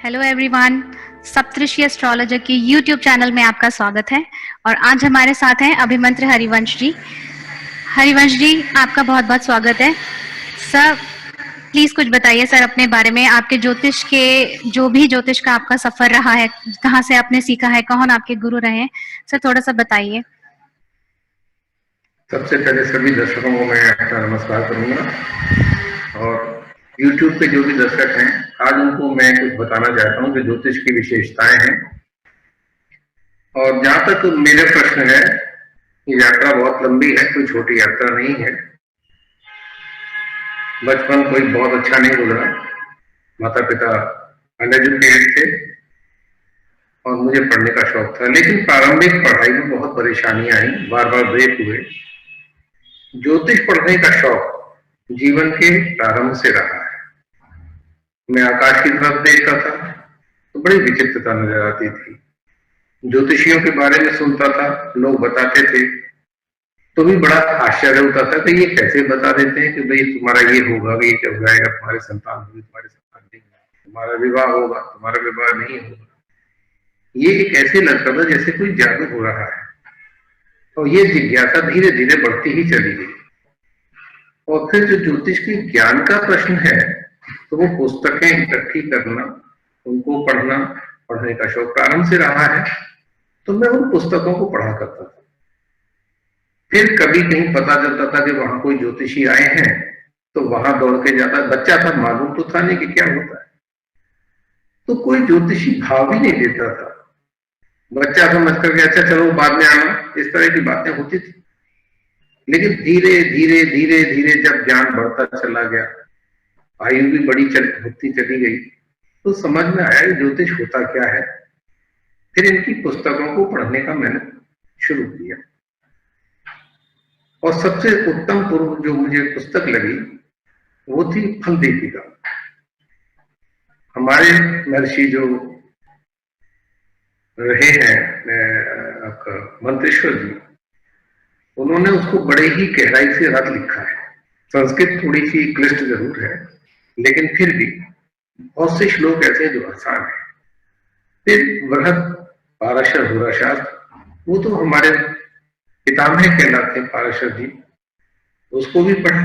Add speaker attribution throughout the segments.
Speaker 1: Hello everyone, सप्तऋषि astrologer के YouTube channel में आपका स्वागत है। और आज हमारे साथ हैं अभिमंत्र हरिवंश जी। हरिवंश जी, आपका बहुत बहुत स्वागत है। सर, प्लीज कुछ बताइए सर अपने बारे में, आपके ज्योतिष के जो भी ज्योतिष का आपका सफर रहा है, कहाँ से आपने सीखा है, कौन आपके गुरु रहे हैं, सर थोड़ा सा बताइए।
Speaker 2: सबसे पहले सभी दर्शकों को मैं अपना नमस्कार करूंगा और YouTube पे जो भी दर्शक हैं, आज उनको मैं कुछ बताना चाहता हूं कि ज्योतिष की विशेषताएं हैं। और जहां तक मेरे प्रश्न है, ये यात्रा बहुत लंबी है, कोई छोटी यात्रा नहीं है। बचपन कोई बहुत अच्छा नहीं गुजरा। माता पिता अनएजुकेटेड थे और मुझे पढ़ने का शौक था, लेकिन प्रारंभिक पढ़ाई में बहुत परेशानियां आई, बार बार ब्रेक हुए। ज्योतिष पढ़ने का शौक जीवन के प्रारंभ से रहा है। मैं आकाश की तरफ देखता था तो बड़ी विचित्रता नजर आती थी। ज्योतिषियों के बारे में सुनता था, लोग बताते थे तो भी बड़ा आश्चर्य होता था कि ये कैसे बता देते हैं कि भाई तुम्हारा ये होगा, ये क्या हो जाएगा, तुम्हारे संतान होगी, तुम्हारे संतान नहीं होगी, तुम्हारा विवाह होगा, तुम्हारा विवाह नहीं होगा। ये एक ऐसे लगता था जैसे कोई जादू हो रहा है। और ये जिज्ञासा धीरे धीरे बढ़ती ही चली गई। और फिर जो ज्योतिष के ज्ञान का प्रश्न है, तो वो पुस्तकें इकट्ठी करना, उनको पढ़ना, पढ़ने का शौक प्रारंभ से रहा है। तो मैं उन पुस्तकों को पढ़ा करता था। फिर कभी कहीं पता चलता था कि वहां कोई ज्योतिषी आए हैं, तो वहां दौड़ के जाता। बच्चा था, मालूम तो था नहीं कि क्या होता है, तो कोई ज्योतिषी भाव ही नहीं देता था। बच्चा समझ करके अच्छा चलो बाद में आना, इस तरह की बातें होती थी। लेकिन धीरे धीरे धीरे धीरे जब ज्ञान बढ़ता चला गया, आयु भी बड़ी होती चली गई, तो समझ में आया ज्योतिष होता क्या है। फिर इनकी पुस्तकों को पढ़ने का मैंने शुरू किया। और सबसे उत्तम पूर्व जो मुझे पुस्तक लगी वो थी फल दीपिका। हमारे महर्षि जो रहे हैं आपका मंत्रेश्वर जी, उन्होंने उसको बड़े ही गहराई से अर्थ लिखा है। संस्कृत थोड़ी सी क्लिष्ट जरूर है, लेकिन फिर भी बहुत से श्लोक ऐसे हैं जो आसान है। फिर बृहद पाराशर होराशास्त्र, वो तो हमारे पितामह कहलाते हैं पाराशर जी, उसको भी पढ़ा।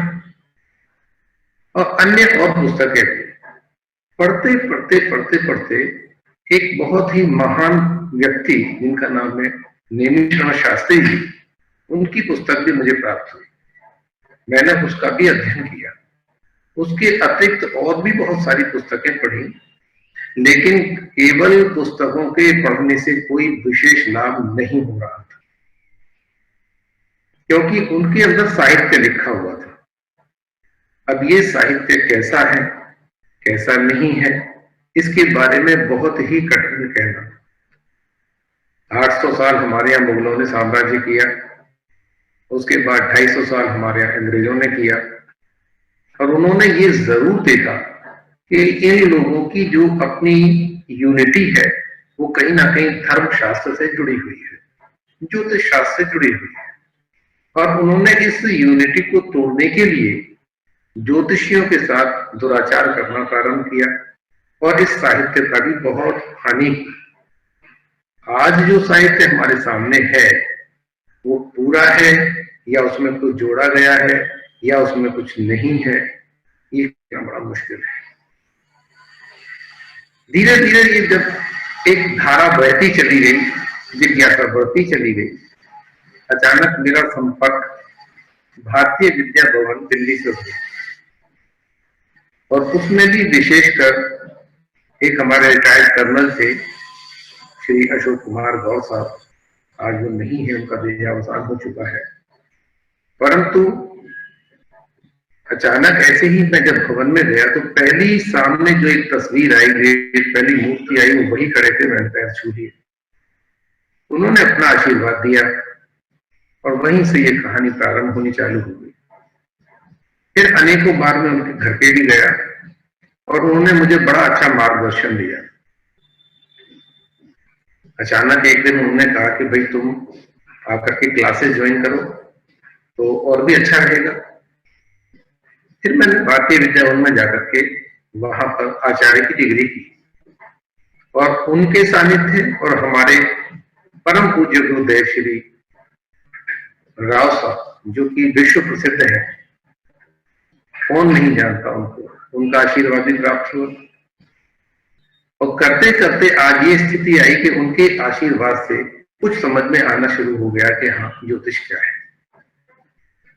Speaker 2: और अन्य और पुस्तकें भी पढ़ते पढ़ते पढ़ते पढ़ते एक बहुत ही महान व्यक्ति जिनका नाम है नेमिशरण शास्त्री जी, उनकी पुस्तक भी मुझे प्राप्त हुई। मैंने उसका भी अध्ययन किया। उसके अतिरिक्त और भी बहुत सारी पुस्तकें पढ़ी, लेकिन केवल पुस्तकों के पढ़ने से कोई विशेष लाभ नहीं हो रहा था, क्योंकि उनके अंदर साहित्य लिखा हुआ था। अब ये साहित्य कैसा है, कैसा नहीं है, इसके बारे में बहुत ही कठिन कहना। 800 साल हमारे यहाँ मुगलों ने साम्राज्य किया, उसके बाद 250 साल हमारे यहाँ अंग्रेजों ने किया, और उन्होंने ये जरूर देखा कि इन लोगों की जो अपनी यूनिटी है वो कहीं ना कहीं धर्म शास्त्र से जुड़ी हुई है, ज्योतिष शास्त्र से जुड़ी हुई है। और उन्होंने इस यूनिटी को तोड़ने के लिए ज्योतिषियों के साथ दुराचार करना प्रारंभ किया, और इस साहित्य का भी बहुत हानि हुई। आज जो साहित्य हमारे सामने है वो पूरा है या उसमें कुछ जोड़ा गया है या उसमें कुछ नहीं है, ये कहना बड़ा मुश्किल है। धीरे धीरे ये जब एक धारा बहती चली गई, जिज्ञासा बढ़ती चली गई, अचानक मेरा संपर्क भारतीय विद्या भवन दिल्ली से हुआ। और उसमें भी विशेषकर एक हमारे रिटायर्ड कर्नल थे, श्री अशोक कुमार गौर साहब, आज वो नहीं है, उनका देहावसान हो चुका है। परंतु अचानक ऐसे ही मैं जब भवन में गया तो पहली सामने जो एक तस्वीर आई, पहली मूर्ति आई, वो वही खड़े थे, मैंने पैर छू लिए। उन्होंने अपना आशीर्वाद दिया और वहीं से ये कहानी प्रारंभ होनी चालू हो गई। फिर अनेकों बार मैं उनके घर पे भी गया और उन्होंने मुझे बड़ा अच्छा मार्गदर्शन दिया। अचानक एक दिन उन्होंने कहा कि भाई तुम आकर के क्लासेस ज्वाइन करो तो और भी अच्छा रहेगा। फिर मैंने भारतीय विद्या भवन में जाकर के वहां पर आचार्य की डिग्री की। और उनके सानिध्य और हमारे परम पूज्य गुरुदेव श्री राव साहब, जो कि विश्व प्रसिद्ध है, कौन नहीं जानता उनको, उनका आशीर्वाद भी प्राप्त हुआ। और करते करते आज ये स्थिति आई कि उनके आशीर्वाद से कुछ समझ में आना शुरू हो गया कि हाँ, ज्योतिष क्या है।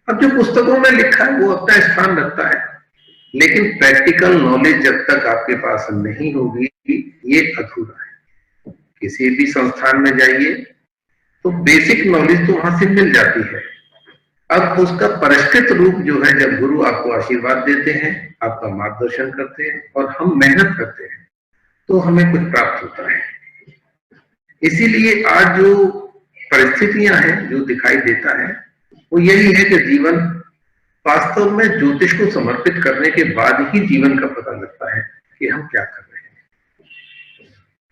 Speaker 2: अब जो पुस्तकों में लिखा है वो अपना स्थान रखता है, लेकिन प्रैक्टिकल नॉलेज जब तक आपके पास नहीं होगी, ये अधूरा है। किसी भी संस्थान में जाइए तो बेसिक नॉलेज तो वहां से मिल जाती है। अब उसका परिष्कृत रूप जो है, जब गुरु आपको आशीर्वाद देते हैं, आपका मार्गदर्शन करते हैं और हम मेहनत करते हैं, तो हमें कुछ प्राप्त होता है। इसीलिए आज जो परिस्थितियां हैं, जो दिखाई देता है, वो यही है कि जीवन वास्तव में ज्योतिष को समर्पित करने के बाद ही जीवन का पता लगता है कि हम क्या कर रहे हैं।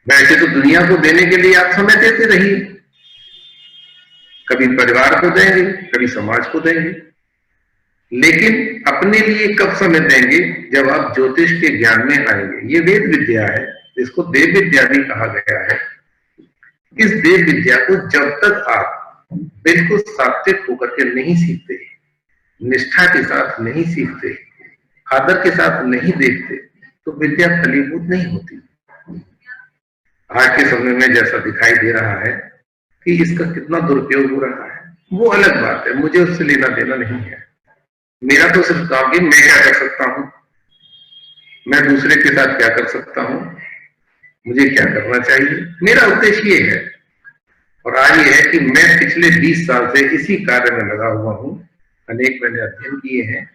Speaker 2: वैसे तो दुनिया को देने के लिए आप समय देते रहिए, कभी परिवार को देंगे, कभी समाज को देंगे, लेकिन अपने लिए कब समय देंगे? जब आप ज्योतिष के ज्ञान में आएंगे। ये वेद विद्या है, इसको देव विद्या भी कहा गया है। इस देव विद्या को जब तक आप बिल्कुल सात्विक होकर के नहीं सीखते, निष्ठा के साथ नहीं सीखते, आदर के साथ नहीं देखते, तो विद्या फलीभूत नहीं होती। आज के समय में जैसा दिखाई दे रहा है कि इसका कितना दुरुपयोग हो रहा है, वो अलग बात है, मुझे उससे लेना देना नहीं है। मेरा तो सिर्फ काम है, मैं क्या कर सकता हूं, मैं दूसरे के साथ क्या कर सकता हूं, मुझे क्या करना चाहिए, मेरा उद्देश्य ये है। और आज ये है कि मैं पिछले 20 साल से इसी कार्य में लगा हुआ हूं, अनेक मैंने अध्ययन किए हैं,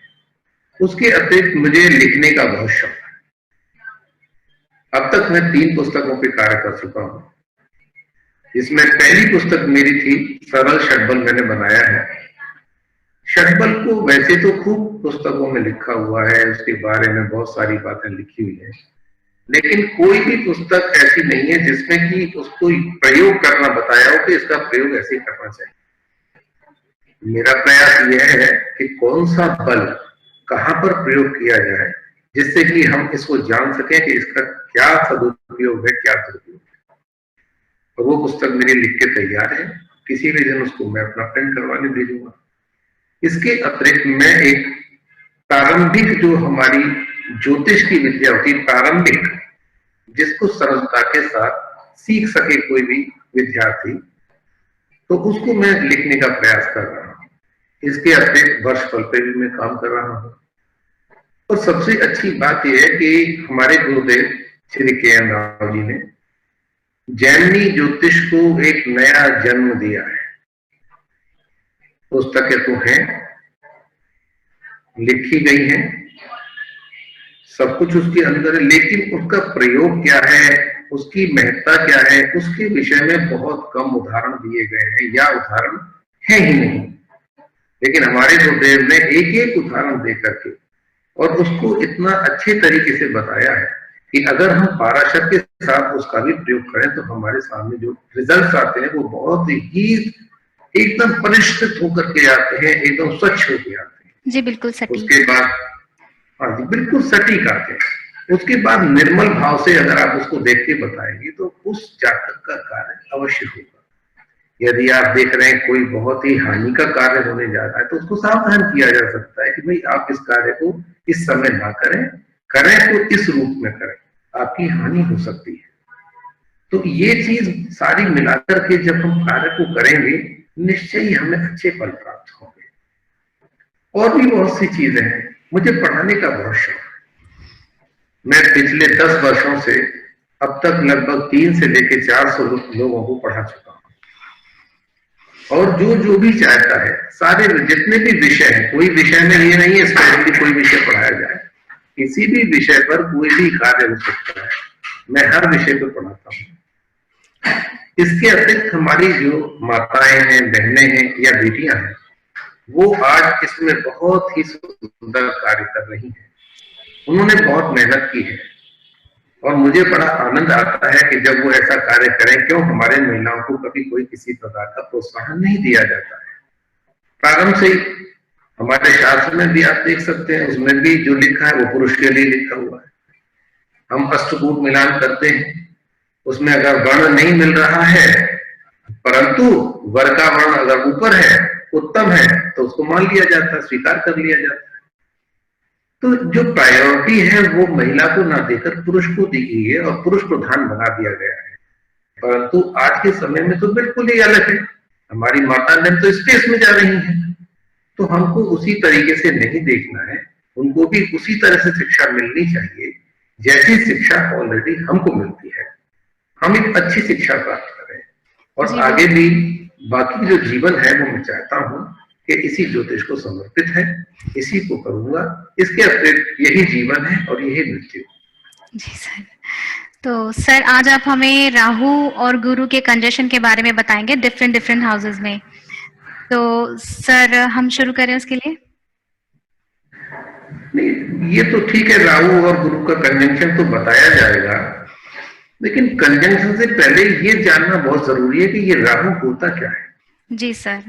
Speaker 2: उसके अतिरिक्त मुझे लिखने का बहुत शौक है। अब तक मैं 3 पुस्तकों पे कार्य कर चुका हूं। इसमें पहली पुस्तक मेरी थी सरल षटबल, मैंने बनाया है। षटबल को वैसे तो खूब पुस्तकों में लिखा हुआ है, उसके बारे में बहुत सारी बातें लिखी हुई है, लेकिन कोई भी पुस्तक ऐसी नहीं है जिसमें कि उसको प्रयोग करना बताया हो कि इसका प्रयोग ऐसे करना चाहिए। मेरा प्रयास यह है कि कौन सा बल कहां पर प्रयोग किया जाए, जिससे कि हम इसको जान सकें कि इसका क्या सदुपयोग है, क्या दुरुपयोग है। और वो पुस्तक मेरी लिख के तैयार है, किसी भी दिन उसको मैं अपना प्रिंट करवाने भेजूंगा। इसके अतिरिक्त मैं एक प्रारंभिक, जो हमारी ज्योतिष की विद्या होती है प्रारंभिक, जिसको सरलता के साथ सीख सके कोई भी विद्यार्थी, तो उसको मैं लिखने का प्रयास कर रहा हूं। इसके अतिरिक्त वर्षफल पे भी मैं काम कर रहा हूं। और सबसे अच्छी बात यह है कि हमारे गुरुदेव श्री के.एन. राव जी ने जैमिनी ज्योतिष को एक नया जन्म दिया है। पुस्तकें तो हैं, लिखी गई हैं, सब कुछ उसके अंदर है, लेकिन उसका प्रयोग क्या है, उसकी महत्ता क्या है, उसके विषय में बहुत कम उदाहरण दिए गए हैं, या उदाहरण है ही नहीं। लेकिन हमारे गुरुदेव ने एक एक उदाहरण दे करके और उसको इतना अच्छे तरीके से बताया है कि अगर हम पाराशर के साथ उसका भी प्रयोग करें तो हमारे सामने जो रिजल्ट्स आते हैं वो बहुत ही एकदम परिष्कृत होकर के आते हैं, एकदम स्वच्छ होकर आते हैं।
Speaker 1: जी बिल्कुल सटीक।
Speaker 2: उसके बाद हाँ जी, बिल्कुल सटीक आते हैं। उसके बाद निर्मल भाव से अगर आप उसको देख के बताएंगे तो उस जातक का कार्य अवश्य होगा। यदि आप देख रहे हैं कोई बहुत ही हानि का कार्य होने जा रहा है तो उसको सावधान किया जा सकता है कि भाई आप इस कार्य को इस समय ना करें, करें तो इस रूप में करें, आपकी हानि हो सकती है। तो ये चीज सारी मिलाकर के जब हम कार्य को करेंगे, निश्चय ही हमें अच्छे फल प्राप्त होंगे। और भी बहुत सी चीजें हैं। मुझे पढ़ाने का बहुत शौक है। मैं पिछले 10 वर्षों से अब तक लगभग 3 से लेकर 400 लोगों को पढ़ा चुका हूं। और जो जो भी चाहता है, सारे जितने भी विषय हैं, कोई विषय में ये नहीं है स्पेशली कोई विषय पढ़ाया जाए, किसी भी विषय पर कोई भी कार्य हो सकता है, मैं हर विषय पर पढ़ाता हूं। इसके अतिरिक्त हमारी जो माताएं हैं, बहनें हैं या बेटियां हैं, वो आज इसमें बहुत ही सुंदर कार्य कर रही हैं। उन्होंने बहुत मेहनत की है और मुझे बड़ा आनंद आता है कि जब वो ऐसा कार्य करें। क्यों हमारे महिलाओं को कभी कोई किसी प्रकार का प्रोत्साहन नहीं दिया जाता है? प्रारंभ से ही हमारे शास्त्र में भी आप देख सकते हैं, उसमें भी जो लिखा है वो पुरुष के लिए लिखा हुआ है। हम अष्टकूट मिलान करते हैं उसमें अगर वर्ण नहीं मिल रहा है, परंतु वर का वर्ण अगर ऊपर है, उत्तम है, तो उसको मान लिया जाता है, स्वीकार कर लिया जाता है। तो जो प्रायोरिटी है वो महिला को ना देकर पुरुष को दी गई है और पुरुष प्रधान बना दिया गया है। परंतु आज के समय में तो बिल्कुल ही अलग है। हमारी माता बहन तो स्पेस में जा रही है, तो हमको उसी तरीके से नहीं देखना है, उनको भी उसी तरह से शिक्षा मिलनी चाहिए जैसी शिक्षा ऑलरेडी हमको मिलती है। हम एक अच्छी शिक्षा प्राप्त करें और आगे भी बाकी जो जीवन है वो मैं चाहता हूं कि इसी ज्योतिष को समर्पित है, इसी को करूंगा, इसके अतिरिक्त यही जीवन है और यही मृत्यु।
Speaker 1: जी सर। तो सर आज आप हमें राहु और गुरु के कंजक्शन के बारे में बताएंगे डिफरेंट डिफरेंट हाउसेस में। तो सर हम शुरू करें उसके लिए।
Speaker 2: नहीं, ये तो ठीक है, राहु और गुरु का कंजंक्शन तो बताया जाएगा, लेकिन कंजंक्शन से पहले ये जानना बहुत जरूरी है कि ये राहु होता क्या है।
Speaker 1: जी सर।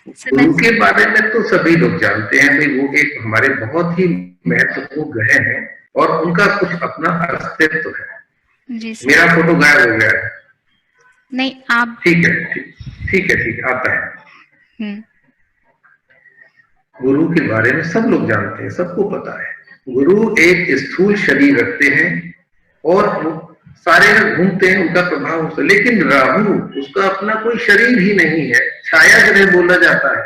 Speaker 2: गुरु के बारे में तो सभी लोग जानते हैं भाई, वो एक हमारे बहुत ही महत्वपूर्ण ग्रह हैं और उनका कुछ अपना अस्तित्व है।
Speaker 1: जी सर।
Speaker 2: मेरा फोटो गायब हो गया है।
Speaker 1: नहीं आप
Speaker 2: ठीक है, ठीक है, आता है। गुरु के बारे में सब लोग जानते हैं, सबको पता है। गुरु एक स्थूल शरीर रखते हैं और सारे घूमते हैं, उनका प्रभाव उससे। लेकिन राहु, उसका अपना कोई शरीर ही नहीं है, छाया ग्रह बोला जाता है।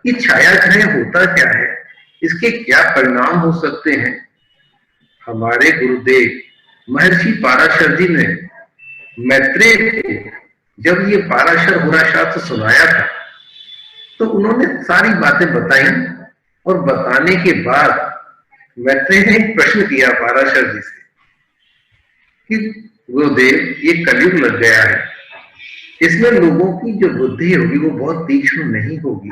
Speaker 2: ये छाया ग्रह होता क्या है, इसके क्या परिणाम हो सकते हैं? हमारे गुरुदेव महर्षि पाराशर जी ने मैत्रेय को जब ये पाराशर होरा शास्त्र सुनाया था, तो उन्होंने सारी बातें बताई और बताने के बाद मैत्रेय ने एक प्रश्न किया पाराशर जी से कि गुरुदेव, ये कलयुग लग गया है, इसमें लोगों की जो बुद्धि होगी वो बहुत तीक्ष्ण नहीं होगी।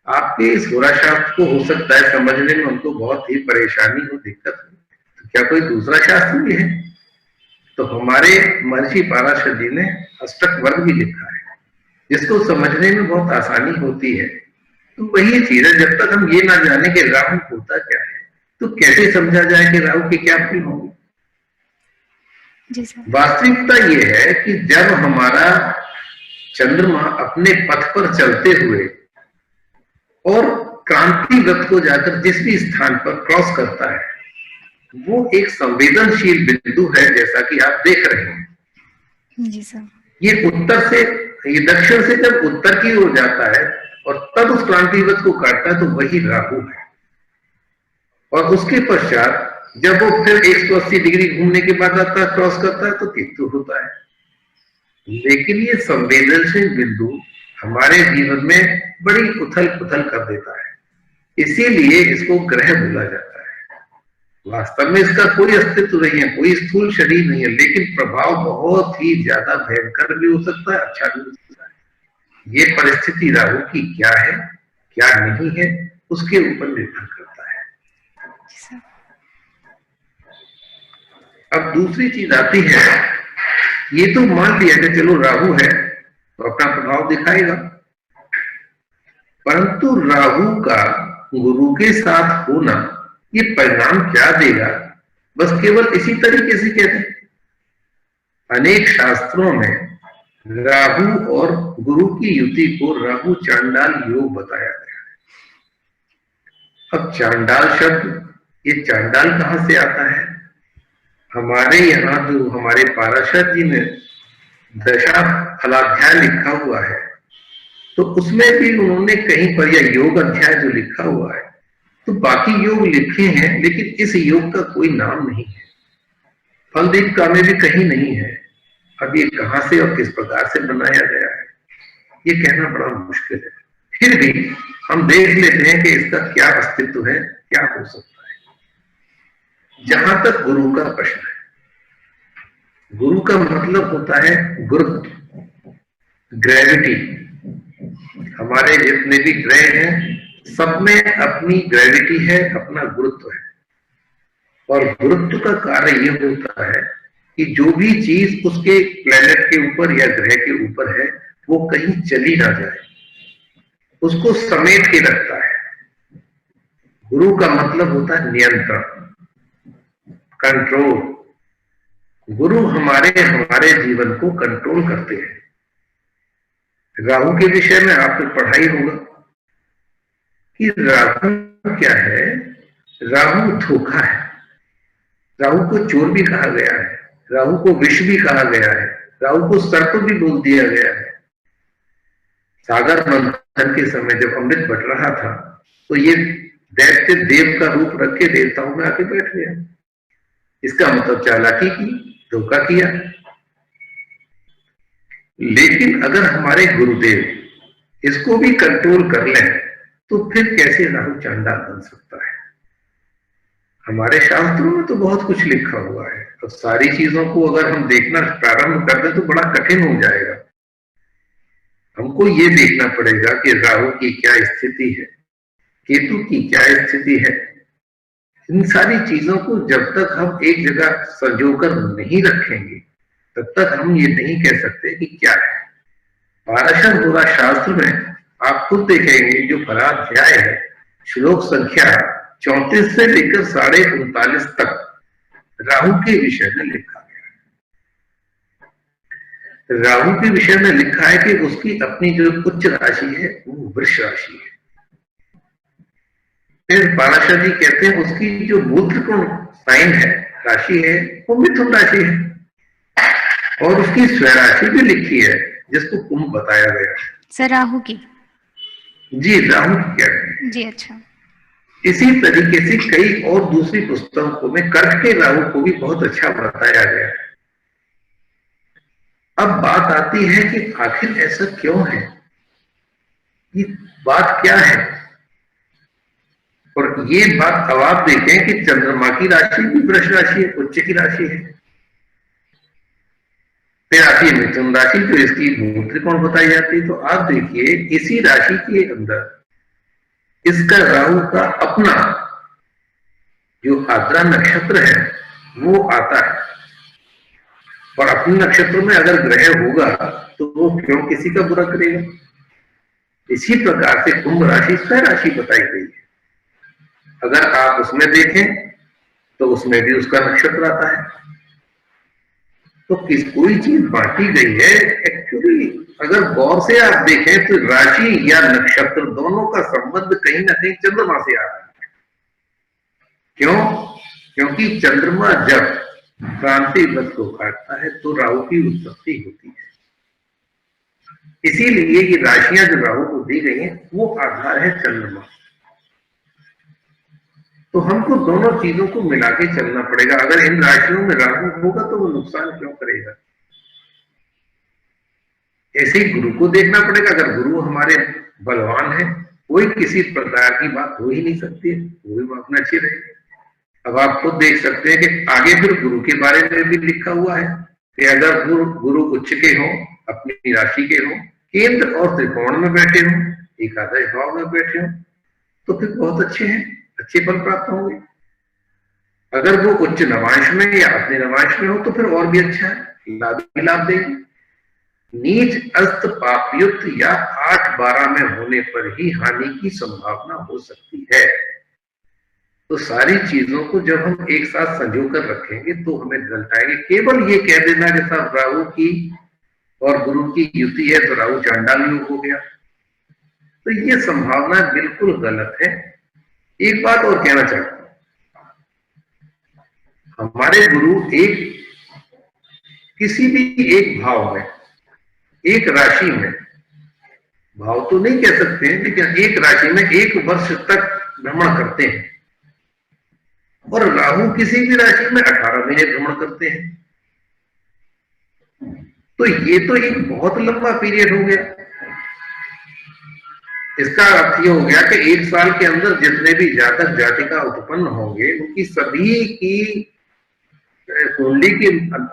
Speaker 2: आपके इस होरा शास्त्र को हो सकता है समझने में उनको बहुत ही परेशानी हो, दिक्कत हो, तो क्या कोई दूसरा शास्त्र भी है? तो हमारे महर्षि पाराशर जी ने अष्टक वर्ग भी लिखा है, जिसको समझने में बहुत आसानी होती है। तो वही चीज है, जब तक हम ये ना जाने कि राहु होता क्या है, तो कैसे समझा जाए कि राहु के क्या फल होंगे? वास्तविकता ये है कि जब हमारा चंद्रमा अपने पथ पर चलते हुए और क्रांति वृत्त को जाकर जिस भी स्थान पर क्रॉस करता है, वो एक संवेदनशील बिंदु है, जैसा कि आप देख रहे हैं।
Speaker 1: जी सर।
Speaker 2: ये उत्तर से, ये दक्षिण से जब उत्तर की ओर जाता है और तब उस क्रांति वृत्त को काटता है, तो वही राहु है। और उसके पश्चात जब वो फिर 180 डिग्री घूमने के बाद आता है, क्रॉस करता है, तो केतु होता है। लेकिन ये संवेदनशील बिंदु हमारे जीवन में बड़ी उथल पुथल कर देता है, इसीलिए इसको ग्रह बोला जाता है। वास्तव में इसका कोई अस्तित्व नहीं है, कोई स्थूल शरीर नहीं है, लेकिन प्रभाव बहुत ही ज्यादा भयंकर भी हो सकता है, अच्छा भी हो सकता है। ये परिस्थिति राहु की क्या है, क्या नहीं है, उसके ऊपर निर्भर करता है। अब दूसरी चीज आती है, ये तो मान लिया कि चलो राहु है तो अपना प्रभाव दिखाएगा, परंतु राहु का गुरु के साथ होना ये परिणाम क्या देगा, बस केवल इसी तरीके से कहते हैं। अनेक शास्त्रों में राहु और गुरु की युति को राहु चांडाल योग बताया गया है। अब चांडाल शब्द, ये चांडाल कहां से आता है? हमारे यहाँ जो हमारे पाराशर जी ने दशा फलाध्याय लिखा हुआ है, तो उसमें भी उन्होंने कहीं पर यह योग अध्याय जो लिखा हुआ है, तो बाकी योग लिखे हैं, लेकिन इस योग का कोई नाम नहीं है। फलदीपिका में भी कहीं नहीं है। अब ये कहां से और किस प्रकार से बनाया गया है, ये कहना बड़ा मुश्किल है। फिर भी हम देख लेते हैं कि इसका क्या अस्तित्व है, क्या हो सकता है। जहां तक गुरु का प्रश्न है, गुरु का मतलब होता है गुरुत्व, ग्रेविटी। हमारे जितने भी ग्रह हैं, सब में अपनी ग्रेविटी है, अपना गुरुत्व है। और गुरुत्व का कार्य यह होता है कि जो भी चीज उसके प्लेनेट के ऊपर या ग्रह के ऊपर है, वो कहीं चली ना जाए, उसको समेट के रखता है। गुरु का मतलब होता है नियंत्रण, कंट्रोल। गुरु हमारे हमारे जीवन को कंट्रोल करते हैं। राहु के विषय में आपको पढ़ाई होगा कि राहु क्या है। राहु धोखा है। राहु को चोर भी कहा गया है, राहु को विष भी कहा गया है, राहु को सर्प भी बोल दिया गया है। सागर मंथन के समय जब अमृत बट रहा था तो ये दैत्य देव का रूप रख के देवताओं में आके बैठ गया। इसका मतलब चालाकी की, धोखा किया। लेकिन अगर हमारे गुरुदेव इसको भी कंट्रोल कर लें तो फिर कैसे राहु चांडाल बन सकता है। हमारे शास्त्रों में तो बहुत कुछ लिखा हुआ है। अब सारी चीजों को अगर हम देखना प्रारंभ कर दें तो बड़ा कठिन हो जाएगा। हमको ये देखना पड़ेगा कि राहु की क्या स्थिति है, केतु की क्या स्थिति है। इन सारी चीजों को जब तक हम एक जगह संजोकर नहीं रखेंगे तब तक हम ये नहीं कह सकते कि क्या है। पाराशर होरा शास्त्र में आप खुद देखेंगे जो फलाध्याय है, श्लोक संख्या 34 से लेकर 39.5 तक राहु के विषय में लिखा गया है। राहु के विषय में लिखा है कि उसकी अपनी जो उच्च राशि है वो वृष राशि है। फिर पाराशर जी कहते हैं उसकी जो मूल त्रिकोण साइन है, राशि है, वो मिथुन राशि है। और उसकी स्वराशि भी लिखी है जिसको कुंभ बताया गया है।
Speaker 1: सर राहु की?
Speaker 2: जी, राहु की कह रहे हैं
Speaker 1: जी। अच्छा।
Speaker 2: इसी तरीके से कई और दूसरी पुस्तकों में कर्क के राहु को भी बहुत अच्छा बताया गया है। अब बात आती है कि आखिर ऐसा क्यों है, ये बात क्या है। और ये बात अब आप देखें कि चंद्रमा की राशि भी वृष राशि है, उच्च की राशि है। फिर आती है मिथुन राशि जो इसकी मूल त्रिकोण बताई जाती है। तो आप देखिए इसी राशि के अंदर इसका राहु का अपना जो आद्रा नक्षत्र है वो आता है। और अपने नक्षत्र में अगर ग्रह होगा तो वो क्यों किसी का बुरा करेगा। इसी प्रकार से कुंभ राशि स्वराशि बताई गई है। अगर आप उसमें देखें तो उसमें भी उसका नक्षत्र आता है। तो कोई चीज बांटी गई है एक्चुअली। अगर गौर से आप देखें तो राशि या नक्षत्र दोनों का संबंध कहीं ना कहीं चंद्रमा से आ रहा है। क्यों? क्योंकि चंद्रमा जब क्रांति व्रत को काटता है तो राहु की उत्पत्ति होती है। इसीलिए ये राशियां जो राहु को दी गई हैं वो आधार है चंद्रमा। तो हमको दोनों चीजों को मिला के चलना पड़ेगा। अगर इन राशियों में राहु होगा तो वो नुकसान क्यों करेगा। ऐसे ही गुरु को देखना पड़ेगा। अगर गुरु हमारे बलवान है कोई किसी प्रकार की बात हो ही नहीं सकती है, वो भी अपना अच्छी रहेगी। अब आप खुद देख सकते हैं कि आगे फिर गुरु के बारे में भी लिखा हुआ है कि अगर गुरु उच्च के हो, अपनी राशि के हो, केंद्र और त्रिकोण में बैठे हो, एकादश भाव में बैठे हो तो फिर बहुत अच्छे हैं, अच्छे फल प्राप्त होंगे। अगर वो उच्च नवांश में या अपने नवांश में हो तो फिर और भी अच्छा है, लाभ ही लाभ देंगे। नीच अस्त पापयुक्त या 8-12 में होने पर ही हानि की संभावना हो सकती है। तो सारी चीजों को जब हम एक साथ संजो कर रखेंगे तो हमें रिजल्ट आएंगे। केवल ये कह देना कि साहब राहु की और गुरु की युति है तो राहु चांडाल योग हो गया, तो ये संभावना बिल्कुल गलत है। एक बात और कहना चाहता हूं, हमारे गुरु एक किसी भी एक भाव में, एक राशि में, भाव तो नहीं कह सकते हैं लेकिन एक राशि में 1 वर्ष तक भ्रमण करते हैं। और राहु किसी भी राशि में 18 महीने भ्रमण करते हैं। तो ये तो एक बहुत लंबा पीरियड हो गया। इसका अर्थ ये हो गया कि 1 साल के अंदर जितने भी जातक जातिका उत्पन्न होंगे उनकी सभी की कुंडली के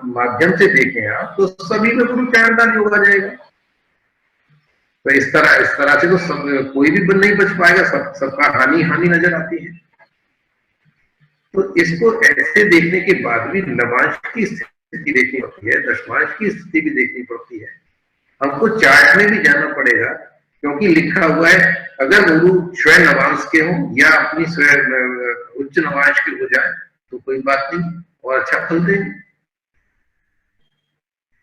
Speaker 2: माध्यम से देखें आप तो सभी में गुरु चांडाल योग आ जाएगा। तो इस तरह से तो कोई भी नहीं बच पाएगा, सबका हानि नजर आती है। तो इसको ऐसे देखने के बाद भी नवांश की स्थिति देखनी पड़ती है, दशमांश की स्थिति भी देखनी पड़ती है। हमको चार्ट में भी जाना पड़ेगा क्योंकि लिखा हुआ है अगर गुरु स्वयं नवांश के हो या अपनी स्वयं उच्च नवांश के हो जाए तो कोई बात नहीं और अच्छा फल देंगे।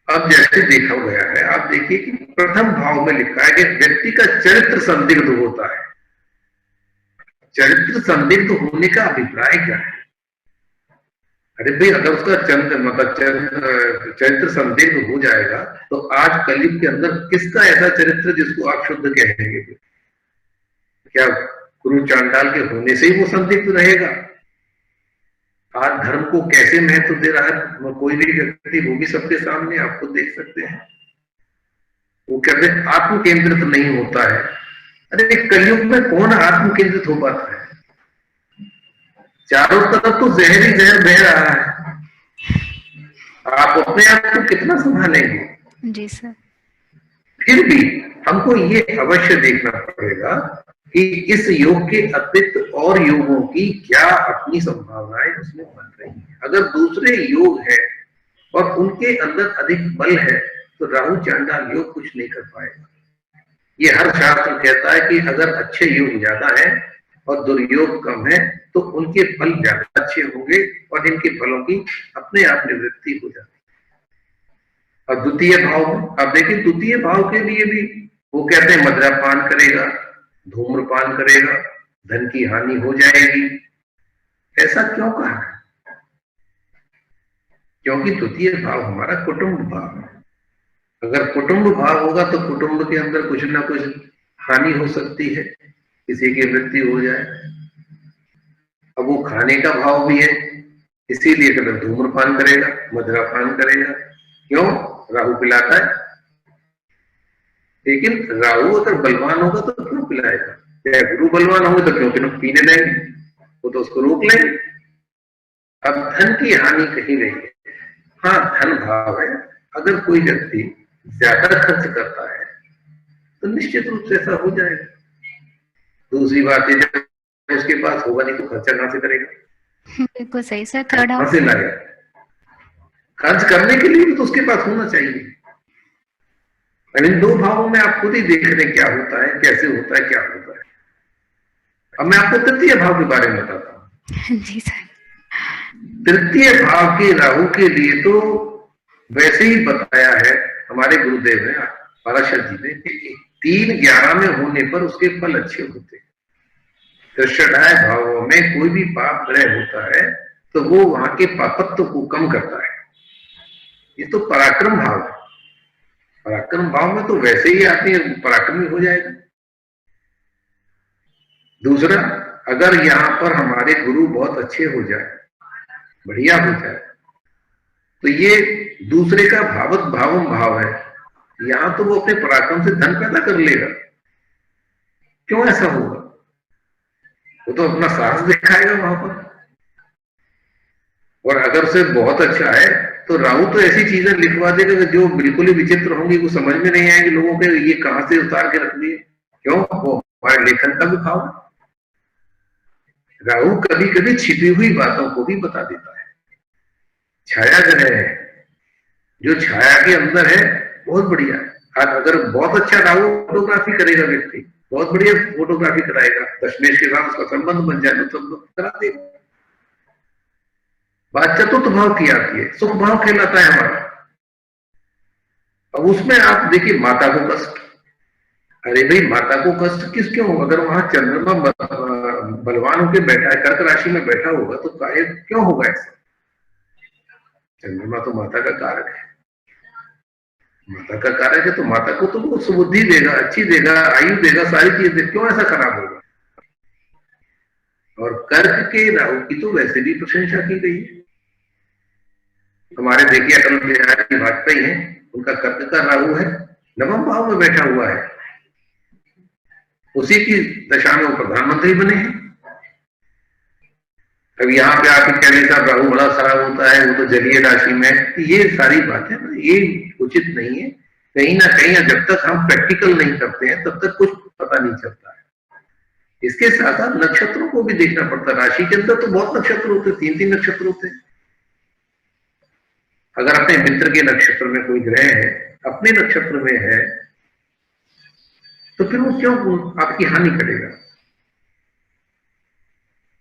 Speaker 2: अब जैसे देखा गया है, आप देखिए कि प्रथम भाव में लिखा है कि व्यक्ति का चरित्र संदिग्ध होता है। चरित्र संदिग्ध होने का अभिप्राय क्या है? अरे भाई, अगर उसका चंद्र मतलब चरित्र संदिग्ध हो जाएगा तो आज कलयुग के अंदर किसका ऐसा चरित्र जिसको आप शुद्ध कहेंगे? क्या गुरु चांडाल के होने से ही वो संदिग्ध रहेगा? आज धर्म को कैसे महत्व दे रहा है कोई भी व्यक्ति, वो भी सबके सामने आपको देख सकते हैं। वो कहते हैं आत्म केंद्रित नहीं होता है। अरे कलयुग में कौन आत्म केंद्रित हो पाता है? चारों तरफ तो जहर ही जहर बह रहा है। आप अपने आप को कितना संभालेंगे?
Speaker 1: जी सर।
Speaker 2: फिर भी हमको ये अवश्य देखना पड़ेगा कि इस योग के अतिरिक्त और योगों की क्या अपनी संभावनाएं उसमें बन रही है। अगर दूसरे योग है और उनके अंदर अधिक बल है तो राहु चांडाल योग कुछ नहीं कर पाएगा। ये हर शास्त्र कहता है कि अगर अच्छे योग ज्यादा है और दुर्योग कम है तो उनके फल ज्यादा अच्छे होंगे और इनके फलों की अपने आप निवृत्ति हो जाती है। और द्वितीय भाव में आप देखिए, द्वितीय भाव के लिए भी वो कहते हैं मदिरापान करेगा, धूम्रपान करेगा, धन की हानि हो जाएगी। ऐसा क्यों कहा है? क्योंकि द्वितीय भाव हमारा कुटुंब भाव है। अगर कुटुंब भाव होगा तो कुटुंब के अंदर कुछ ना कुछ हानि हो सकती है, किसी की मृत्यु हो जाए। अब वो खाने का भाव भी है, इसीलिए कभी धूम्रपान करेगा, मदिरापान करेगा। क्यों? राहु पिलाता है। लेकिन राहु अगर बलवान होगा तो क्यों पिलाएगा? या गुरु बलवान होंगे तो क्यों पीने देंगे? वो तो उसको रोक लेंगे। अब धन की हानि कहीं नहीं है। हाँ, धन भाव है। अगर कोई व्यक्ति ज्यादा खर्च करता है तो निश्चित रूप से ऐसा हो जाएगा। दूसरी बात है, जब उसके पास होगा नहीं तो खर्चा कहां से करेगा?
Speaker 1: बिल्कुल सही सर। थर्ड
Speaker 2: कहां
Speaker 1: हाउस।
Speaker 2: से लाएगा? खर्च करने के लिए भी तो उसके पास होना चाहिए। इन दो भावों में आप खुद ही देख रहे क्या होता है, कैसे होता है, क्या होता है। अब मैं आपको तृतीय भाव के बारे में बताता हूं।
Speaker 1: जी सर।
Speaker 2: तृतीय भाव के राहु के लिए तो वैसे ही बताया है हमारे गुरुदेव ने, पराशर जी ने, कि 3-11 में होने पर उसके फल अच्छे होते हैं। दृष्टाय भावों में कोई भी पाप ग्रह होता है तो वो वहां के पापत्व को कम करता है। ये तो पराक्रम भाव है। पराक्रम भाव में तो वैसे ही आदमी पराक्रमी हो जाएगा। दूसरा, अगर यहां पर हमारे गुरु बहुत अच्छे हो जाए, बढ़िया हो जाए, तो ये दूसरे का भावत भावम भाव है। यहां तो वो अपने पराक्रम से धन पैदा कर लेगा। क्यों ऐसा होगा? वो तो अपना साहस दिखाएगा वहां पर। और अगर से बहुत अच्छा है तो राहु तो ऐसी चीजें लिखवा देगा कि जो बिल्कुल ही विचित्र होंगी, वो समझ में नहीं आएगी लोगों के, ये कहां से उतार के रख दिए। क्यों? वो हमारे लेखन का भी भाव है। राहु कभी कभी छिपी हुई बातों को भी बता देता है। छाया ग्रह है, जो छाया के अंदर है, बहुत बढ़िया है। अगर बहुत अच्छा राहु फोटोग्राफी करेगा व्यक्ति, बहुत बढ़िया फोटोग्राफी कराएगा, दशमेश के साथ उसका संबंध बन जाए तो करा देगा। बात चतुर्थ भाव की आती है, सुख भाव कहलाता है हमारा। अब उसमें आप देखिए, माता को कष्ट। अरे भाई, माता को कष्ट किस क्यों? अगर वहां चंद्रमा बलवान होकर बैठा है, कर्क राशि में बैठा होगा तो काहे क्यों होगा ऐसा? चंद्रमा तो माता का कारक है। माता का कारक है तो माता को तो वो सुबुद्धि देगा, अच्छी देगा, आयु देगा, सारी चीज देगा। क्यों ऐसा खराब होगा? और कर्क के राहु की तो वैसे भी प्रशंसा की गई है। हमारे देखिए अटल बिहारी वाजपेयी हैं, उनका कर्क का राहु है, नवम भाव में बैठा हुआ है। उसी की दशा में वो प्रधानमंत्री बने हैं। अब यहाँ पे आप कहने साहब राहु बड़ा खराब होता है, वो तो जलीय राशि में, ये सारी बातें ना, ये उचित नहीं है। कहीं ना कहीं जब तक हम प्रैक्टिकल नहीं करते हैं तब तक कुछ पता नहीं चलता है। इसके साथ साथ नक्षत्रों को भी देखना पड़ता है। राशि के अंदर तो बहुत नक्षत्र होते हैं, 3-3 नक्षत्र होते हैं। अगर अपने मित्र के नक्षत्र में कोई ग्रह है, अपने नक्षत्र में है, तो फिर वो क्यों आपकी हानि करेगा?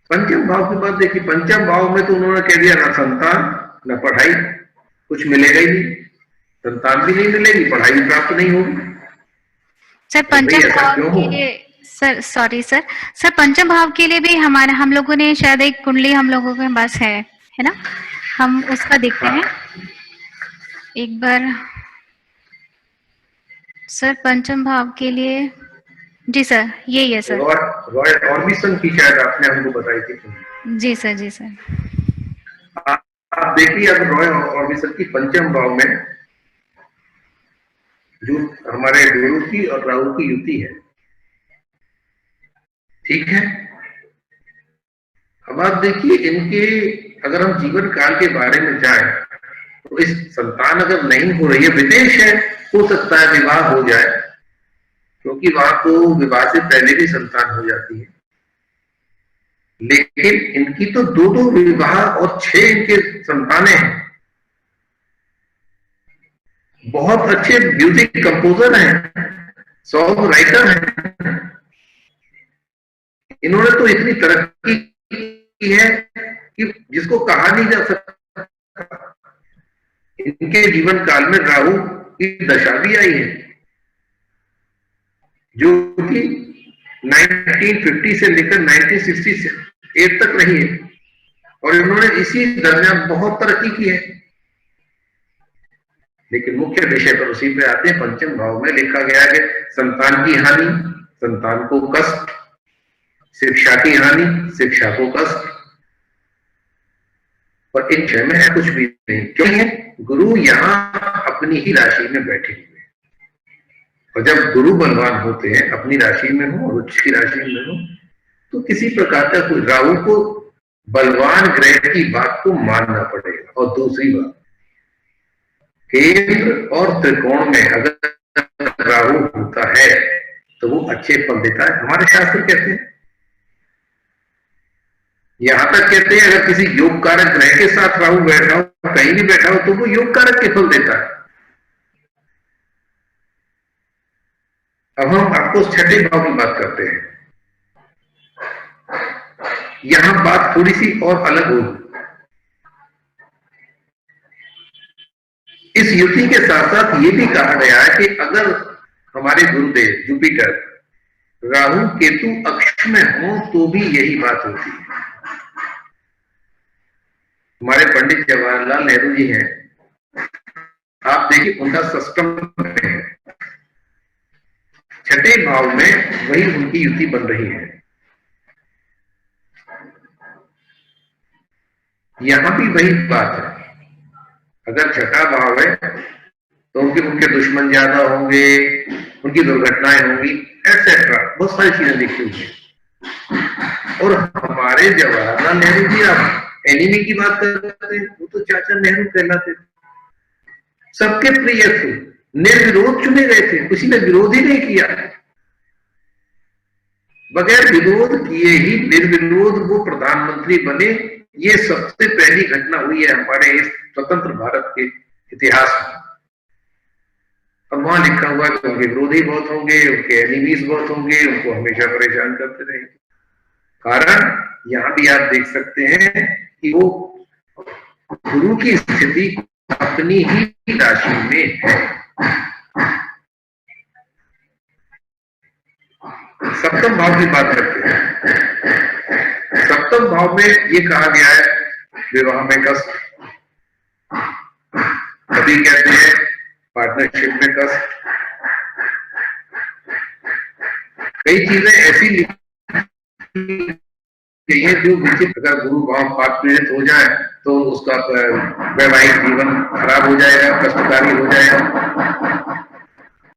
Speaker 2: पंचम भाव की बात देखिए, पंचम भाव में तो उन्होंने कह दिया ना संतान, न पढ़ाई, कुछ मिलेगा ही नहीं। संतान भी नहीं मिलेगी, पढ़ाई भी प्राप्त नहीं होगी।
Speaker 1: सर
Speaker 2: भाई
Speaker 1: पंचम
Speaker 2: ऐसा
Speaker 1: भाव
Speaker 2: क्यों
Speaker 1: के
Speaker 2: हो?
Speaker 1: लिए, सर सॉरी सर, सर पंचम भाव के लिए भी हमारे हम लोगों ने शायद एक कुंडली हम लोगों के पास है ना? हम उसका देखते हैं
Speaker 2: हाँ,
Speaker 1: एक बार। सर पंचम भाव के लिए, जी सर यही है सर।
Speaker 2: रॉय रॉय ऑर्बिसन की शायद आपने हमको बताई थी।
Speaker 1: जी सर, जी सर।
Speaker 2: आप आप देखिए, अब रॉय ऑर्बिसन की पंचम भाव में जो हमारे गुरु की और राहु की युति है, ठीक है। अब आप देखिए इनके, अगर हम जीवन काल के बारे में जाएं तो इस संतान अगर नहीं हो रही है, विदेश है, हो सकता है विवाह हो जाए, क्योंकि वहां तो विवाह से पहले भी संतान हो जाती है। लेकिन इनकी तो दो दो विवाह और 6 इनके संतानें हैं। बहुत अच्छे म्यूजिक कंपोजर हैं, सॉन्ग राइटर हैं। इन्होंने तो इतनी तरक्की की है कि जिसको कहा नहीं जा सकता। इनके जीवन काल में राहु की दशा भी आई है, जो कि 1950 से लेकर 1968 तक रही है, और इन्होंने इसी दरमियान बहुत तरक्की की है। लेकिन मुख्य विषय पर उसी पे आते हैं। पंचम भाव में लिखा गया है कि संतान की हानि, संतान को कष्ट, शिक्षा की हानि, शिक्षा को कष्ट, और इन छह में है कुछ भी नहीं। क्यों है? गुरु यहाँ अपनी ही राशि में बैठे हुए हैं, और जब गुरु बलवान होते हैं, अपनी राशि में हो और उच्च की राशि में हो, तो किसी प्रकार का कोई, राहु को बलवान ग्रह की बात को मानना पड़ेगा। और दूसरी बात, केंद्र और त्रिकोण में अगर राहु होता है तो वो अच्छे फल देता है, हमारे शास्त्र कहते हैं। यहां तक कहते हैं अगर किसी योग कारक ग्रह के साथ राहु बैठा हो, कहीं भी बैठा हो, तो वो योग कारक के फल देता है। अब हम आपको छठे भाव की बात करते हैं। यहां बात थोड़ी सी और अलग होगी। इस युति के साथ साथ ये भी कहा गया है कि अगर हमारे गुरुदेव जुपिटर राहु केतु अक्ष में हो तो भी यही बात होती है। हमारे पंडित जवाहरलाल नेहरू जी हैं, आप देखिए उनका सष्टम है, छठे भाव में वही उनकी युति बन रही है। यहां भी वही बात है, अगर छठा भाव है तो उनके मुख्य दुश्मन ज्यादा होंगे, उनकी दुर्घटनाएं होंगी, एटसेट्रा, बहुत सारी चीजें लिखी हुई है। और हमारे जवाहरलाल नेहरू जी, आप एनिमी की बात करते हैं, वो तो चाचा नेहरू कहलाते थे, सबके प्रिय थे, निर्विरोध चुने गए थे, किसी ने विरोध ही नहीं किया। बगैर विरोध किए ही निर्विरोध वो प्रधानमंत्री बने। ये सबसे पहली घटना हुई है हमारे इस स्वतंत्र भारत के इतिहास में। अब वहां लिखा हुआ है कि उनके विरोधी बहुत होंगे, उनके एनिमीज बहुत होंगे, उनको हमेशा परेशान करते रहेंगे। कारण यहां भी आप देख सकते हैं कि वो गुरु की स्थिति अपनी ही राशि में है। सप्तम भाव की बात करते हैं। सप्तम भाव में ये कहा गया है विवाह में कष्ट, कभी कहते हैं पार्टनरशिप में कष्ट, कई चीजें ऐसी लिखी है जो विचित्र। अगर गुरु भाव पाप पीड़ित हो जाए तो उसका वैवाहिक जीवन खराब हो जाएगा, कष्टकारी हो जाएगा।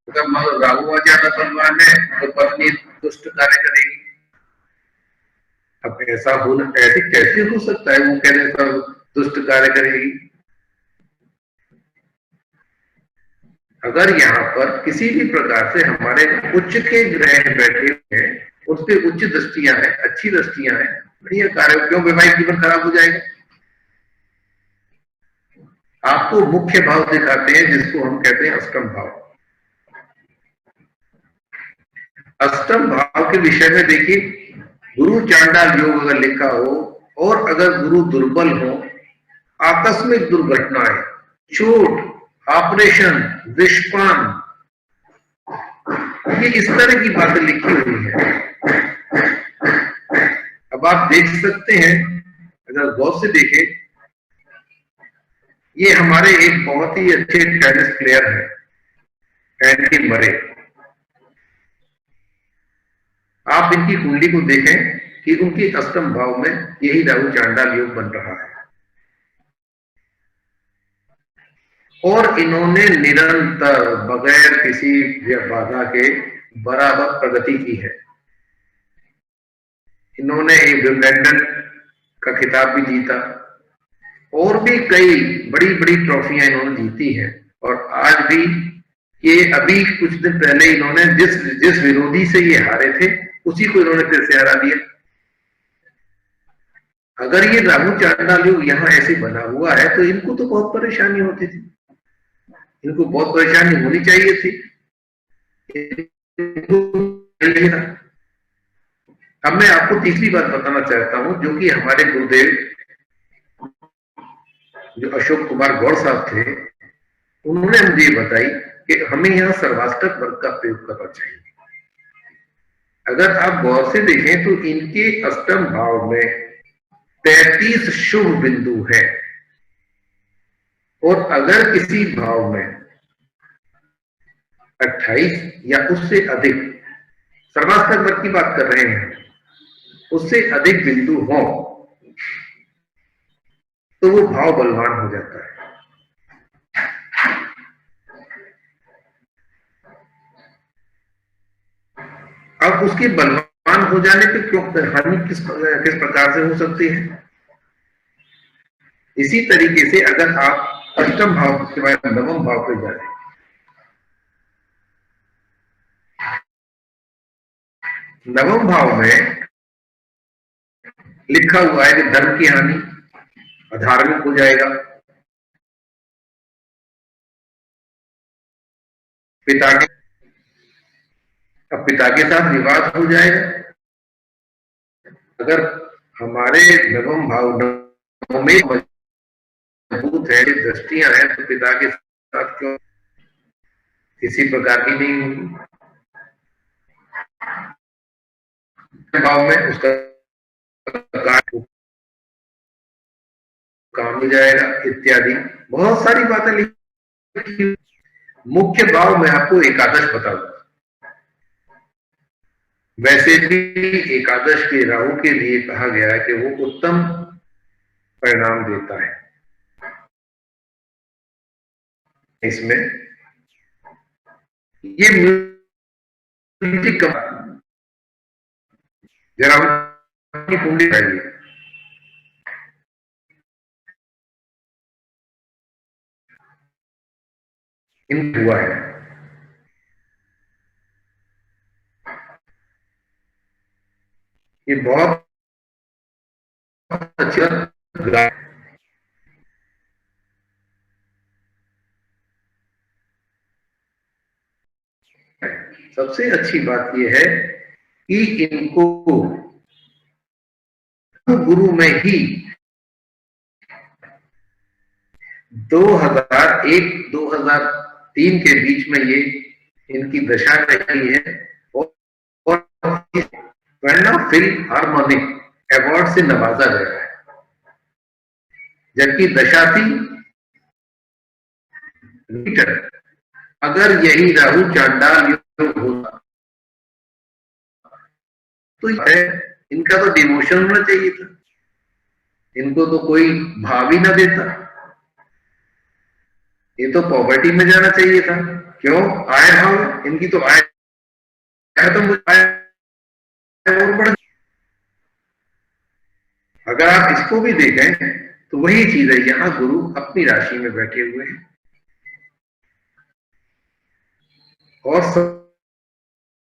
Speaker 2: अगर राहु आ जाता बलवान है तो पत्नी दुष्ट कार्य करेगी। अब ऐसा होना, ऐसे कैसे हो सकता है? वो कहने पर दुष्ट कार्य करेगी। अगर यहाँ पर किसी भी प्रकार से हमारे उच्च के ग्रह बैठे हुए हैं, उस पर उच्च दृष्टियां हैं, अच्छी दृष्टियां हैं, बढ़िया कार्य, क्यों वैवाहिक जीवन खराब हो जाएगा? आपको मुख्य भाव दिखाते हैं जिसको हम कहते हैं अष्टम भाव। अष्टम भाव के विषय में देखिए, गुरु चांडाल योग अगर लिखा हो और अगर गुरु दुर्बल हो, आकस्मिक दुर्घटनाएं, चोट, ऑपरेशन, विषपान, ये इस तरह की बातें लिखी हुई है। अब आप देख सकते हैं, अगर गौर से देखें, ये हमारे एक बहुत ही अच्छे टेनिस प्लेयर हैं, एंडी मरे। आप इनकी कुंडली को देखें कि उनके अष्टम भाव में यही राहु चांडाल योग बन रहा है, और इन्होंने निरंतर बगैर किसी बाधा के बराबर प्रगति की है। इन्होंने एक विंबलडन का खिताब भी जीता, और भी कई बड़ी बड़ी ट्रॉफियां इन्होंने जीती हैं। और आज भी, ये अभी कुछ दिन पहले इन्होंने जिस विरोधी से ये हारे थे, उसी को इन्होंने फिर से हरा दिया। अगर ये राहु चांडाल योग यहाँ ऐसे बना हुआ है, तो इनको तो बहुत परेशानी होती थी, इनको बहुत परेशानी होनी चाहिए थी। अब मैं आपको तीसरी बात बताना चाहता हूं, जो कि हमारे गुरुदेव जो अशोक कुमार गौड़ साहब थे, उन्होंने मुझे बताई कि हमें यहाँ सर्वाष्टक वर्ग का प्रयोग करना चाहिए। अगर आप गौर से देखें तो इनके अष्टम भाव में 33 शुभ बिंदु है, और अगर किसी भाव में 28 या उससे अधिक, सर्वाष्टक वर्ग की बात कर रहे हैं, उससे अधिक बिंदु हो तो वो भाव बलवान हो जाता है। अब उसके बलवान हो जाने पे क्यों हानि किस प्रकार से हो सकती है? इसी तरीके से अगर आप अष्टम भाव के बाद नवम भाव पे जाए, नवम भाव में लिखा हुआ है कि धर्म की हानि, अधार्मिक हो जाएगा, पिता के साथ विवाद हो जाएगा। अगर हमारे नवम भाव में मजबूत है, दृष्टियां हैं, तो पिता के साथ क्यों किसी प्रकार की नहीं होगी। भाव में उसका काम हो जाएगा इत्यादि बहुत सारी बातें लिखी। मुख्य भाव में आपको एकादश बता दूं, वैसे भी एकादश के राहु के लिए कहा गया है कि वो उत्तम परिणाम देता है। इसमें ये म्यूजिक जरा उनकी कुंडली चाहिए, इन हुआ है। ये बहुत अच्छा सबसे अच्छी बात यह है कि इनको गुरु में ही 2001-2003 के बीच में ये इनकी दशा रही है, और फिल्म हार्मोनिक अवार्ड से नवाजा गया है, जबकि दशा थी मीटर। अगर यही राहु चांडाल योग होता तो इनका तो डिमोशन होना चाहिए था, इनको तो कोई भाव ही ना देता, ये तो पॉवर्टी में जाना चाहिए था। क्यों? आय भाव, इनकी तो आय तो मुझे और बढ़। अगर आप इसको भी देखें तो वही चीज है, यहां गुरु अपनी राशि में बैठे हुए हैं, और